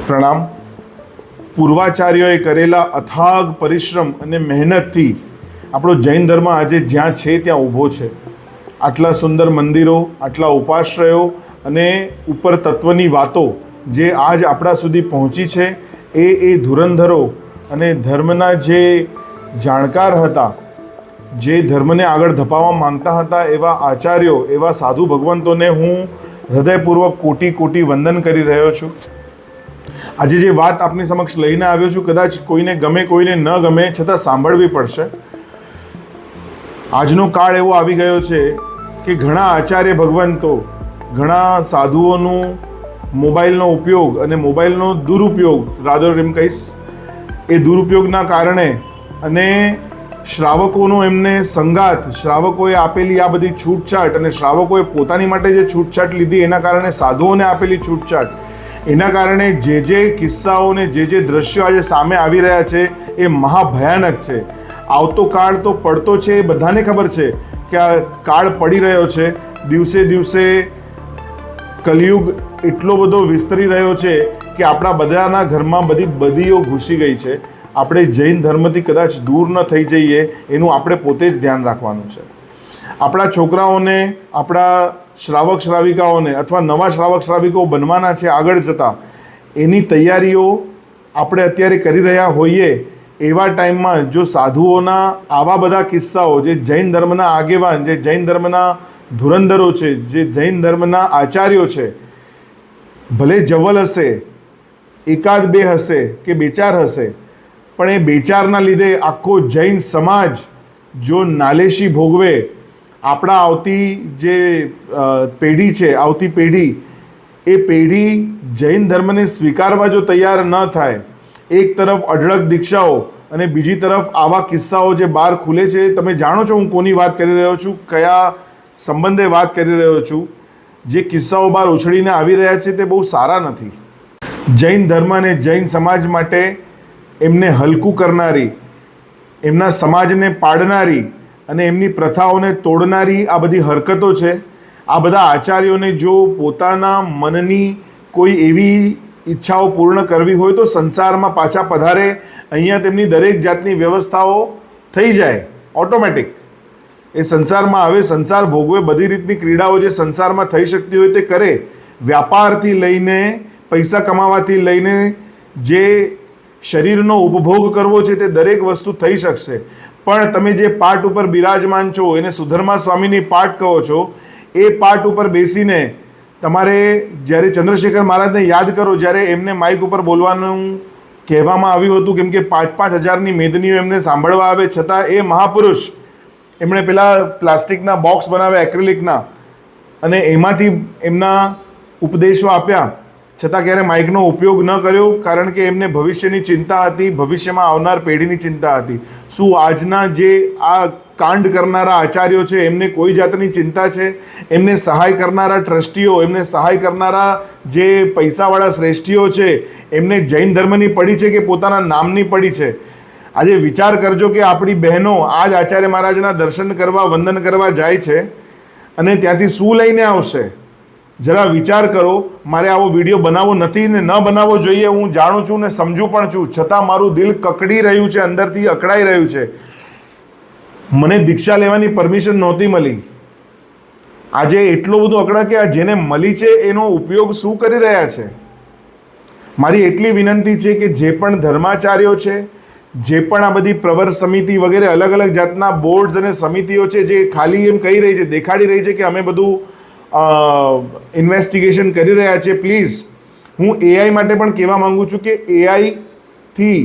પ્રણામ. પૂર્વાચાર્યોએ કરેલા અથાગ પરિશ્રમ અને મહેનતથી આપણો જૈન ધર્મ આજે જ્યાં છે ત્યાં ઊભો છે. આટલા સુંદર મંદિરો, આટલા ઉપાશ્રયો અને ઉપર તત્વની વાતો જે આજ આપણા સુધી પહોંચી છે એ ધુરંધરો અને ધર્મના જે જાણકાર હતા, જે ધર્મને આગળ ધપાવવા માંગતા હતા, એવા આચાર્યો, એવા સાધુ ભગવંતોને હું હૃદયપૂર્વક કોટી કોટી વંદન કરી રહ્યો છું. આજે જે વાત આપની સમક્ષ લઈને આવ્યો છું, કદાચ કોઈને ગમે કોઈને ન ગમે, છતાં સાંભળવી પડશે. આજનો કાળ એવો આવી ગયો છે કે ઘણા આચાર્ય ભગવંતો, ઘણા સાધુઓનું મોબાઈલનો ઉપયોગ અને મોબાઈલનો દુરુપયોગ, રાધર એમ કહીશ, એ દુરુપયોગના કારણે અને શ્રાવકોનો એમને સંગાત, શ્રાવકોએ આપેલી આ બધી છૂટછાટ અને શ્રાવકોએ પોતાની માટે જે છૂટછાટ લીધી એના કારણે સાધુઓને આપેલી છૂટછાટ, એના કારણે જે કિસ્સાઓ ને જે દ્રશ્યો આજે સામે આવી રહ્યા છે એ મહાભયાનક છે. આવતો કાળ તો પડતો છે, એ બધાને ખબર છે કે આ કાળ પડી રહ્યો છે. દિવસે દિવસે કલિયુગ એટલો બધો વિસ્તરી રહ્યો છે કે આપણા બધાના ઘરમાં બધી બદીઓ ઘૂસી ગઈ છે. આપણે જૈન ધર્મથી કદાચ દૂર ન થઈ જઈએ એનું આપણે પોતે જ ધ્યાન રાખવાનું છે. આપણા છોકરાઓને, આપણા શ્રાવક શ્રાવિકાઓને અથવા નવા શ્રાવક શ્રાવિકો બનવાના છે આગળ જતાં, એની તૈયારીઓ આપણે અત્યારે કરી રહ્યા હોઈએ એવા ટાઈમમાં જો સાધુઓના આવા બધા કિસ્સાઓ, જે જૈન ધર્મના આગેવાન, જે જૈન ધર્મના ધુરંધરો છે, જે જૈન ધર્મના આચાર્યો છે, ભલે જવલ હશે, એકાદ બે હશે કે બે ચાર હશે, પણ એ બે ચારના લીધે આખો જૈન સમાજ જો નાલેશી ભોગવે, આપણા આવતી જે પેઢી છે, આવતી પેઢી, એ પેઢી જૈન ધર્મને સ્વીકારવા જો તૈયાર ન થાય, એક તરફ અઢળક દીક્ષાઓ અને બીજી તરફ આવા કિસ્સાઓ જે બહાર ખુલે છે. તમે જાણો છો હું કોની વાત કરી રહ્યો છું, કયા સંબંધે વાત કરી રહ્યો છું. જે કિસ્સાઓ બહાર ઉછળીને આવી રહ્યા છે તે બહુ સારા નથી. જૈન ધર્મ અને જૈન સમાજ માટે એમને હલકું કરનારી, એમના સમાજને પાડનારી અને એમની પ્રથાઓને તોડનારી આ બધી હરકતો છે. આ બધા આચાર્યોને જો પોતાના મનની કોઈ એવી ઈચ્છાઓ પૂર્ણ કરવી હોય તો સંસારમાં પાછા પધારે. અહીંયા તેમની દરેક જાતની વ્યવસ્થાઓ થઈ જાય ઓટોમેટિક. એ સંસારમાં આવે, સંસાર ભોગવે, બધી રીતની ક્રીડાઓ જે સંસારમાં થઈ શકતી હોય તે કરે. વ્યાપારથી લઈને, પૈસા કમાવાથી લઈને જે શરીરનો ઉપભોગ કરવો છે તે દરેક વસ્તુ થઈ શકશે. પણ તમે જે પાઠ ઉપર બિરાજમાન છો, એને સુધર્મા સ્વામીની પાઠ કહો છો, એ પાઠ ઉપર બેસીને તમારે જ્યારે ચંદ્રશેખર મહારાજને યાદ કરો, જ્યારે એમને માઇક ઉપર બોલવાનું કહેવામાં આવ્યું હતું, કેમ કે 5,000 હજારની મેદનીઓ એમને સાંભળવા આવે, છતાં એ મહાપુરુષ, એમણે પેલા પ્લાસ્ટિકના બોક્સ બનાવ્યા એક્રેલિકના અને એમાંથી એમના ઉપદેશો આપ્યા, છતાં ક્યારે માઇકનો ઉપયોગ ન કર્યો, કારણ કે એમને ભવિષ્યની ચિંતા હતી, ભવિષ્યમાં આવનાર પેઢીની ચિંતા હતી. શું આજના જે આ કાંડ કરનારા આચાર્યો છે એમને કોઈ જાતની ચિંતા છે? એમને સહાય કરનારા ટ્રસ્ટીઓ, એમને સહાય કરનારા જે પૈસાવાળા શ્રેષ્ઠીઓ છે, એમને જૈન ધર્મની પડી છે કે પોતાના નામની પડી છે? આજે વિચાર કરજો કે આપણી બહેનો આજ આચાર્ય મહારાજના દર્શન કરવા, વંદન કરવા જાય છે અને ત્યાંથી શું લઈને આવશે? જરા વિચાર કરો. મારે આવો વિડીયો બનાવવો નથી ને ન બનાવવો જોઈએ, હું જાણું છું ને સમજુ પણ છું, છતાં મારું દિલ કકડી રહ્યું છે, અંદરથી અકળાઈ રહ્યું છે. મને દીક્ષા લેવાની પરમિશન નહોતી મળી. આજે એટલો બધો અકળા કે આ જેને મળી છે એનો ઉપયોગ શું કરી રહ્યા છે? મારી એટલી વિનંતી છે કે જે પણ ધર્માચાર્યો છે, જે પણ આ બધી પ્રવર સમિતિ વગેરે અલગ અલગ જાતના બોર્ડ્સ અને સમિતિઓ છે જે ખાલી એમ કહી રહી છે, દેખાડી રહી છે કે અમે બધું ઇન્વેસ્ટિગેશન કરી રહ્યા છે, પ્લીઝ હું એઆઈ માટે પણ કહેવા માંગુ છું કે એઆઈથી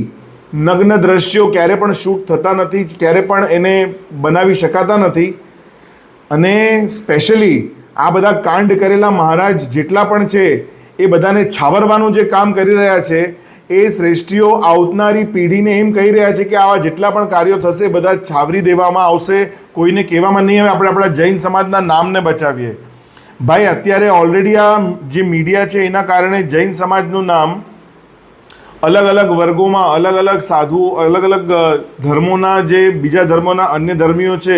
નગ્ન દ્રશ્યો ક્યારે પણ શૂટ થતા નથી, ક્યારે પણ એને બનાવી શકાતા નથી. અને સ્પેશિયલી આ બધા કાંડ કરેલા મહારાજ જેટલા પણ છે એ બધાને છાવરવાનું જે કામ કરી રહ્યા છે, એ શ્રેષ્ઠીઓ આવનારી પેઢીને એમ કહી રહ્યા છે કે આવા જેટલા પણ કાર્યો થશે બધા છાવરી દેવામાં આવશે, કોઈને કહેવામાં નહીં આવે, આપણે આપણા જૈન સમાજના નામને બચાવીએ. ભાઈ, અત્યારે ઓલરેડી આ જે મીડિયા છે એના કારણે જૈન સમાજનું નામ અલગ અલગ વર્ગોમાં, અલગ અલગ સાધુ, અલગ અલગ ધર્મોના જે બીજા ધર્મોના અન્ય ધર્મીઓ છે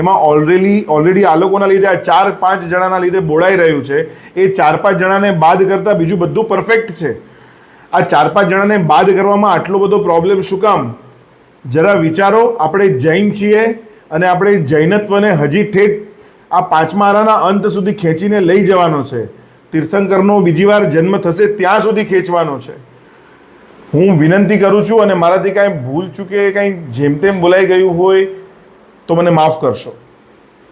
એમાં ઓલરેડી આ લોકોના લીધે આ 4-5 જણાના લીધે બોડાઈ રહ્યું છે. એ 4-5 જણાને બાદ કરતાં બીજું બધું પરફેક્ટ છે. આ 4-5 જણાને બાદ કરવામાં આટલો બધો પ્રોબ્લેમ શું કામ? જરા વિચારો. આપણે જૈન છીએ અને આપણે જૈનત્વને હજી ઠેઠ આ 5મા આરાના અંત સુધી ખેંચીને લઈ જવાનો છે. તીર્થંકરનો બીજી વાર જન્મ થશે ત્યાં સુધી ખેંચવાનો છે. હું વિનંતી કરું છું, અને મારાથી કાંઈ ભૂલ ચૂકે કાંઈ જેમ તેમ બોલાઈ ગયું હોય તો મને માફ કરશો.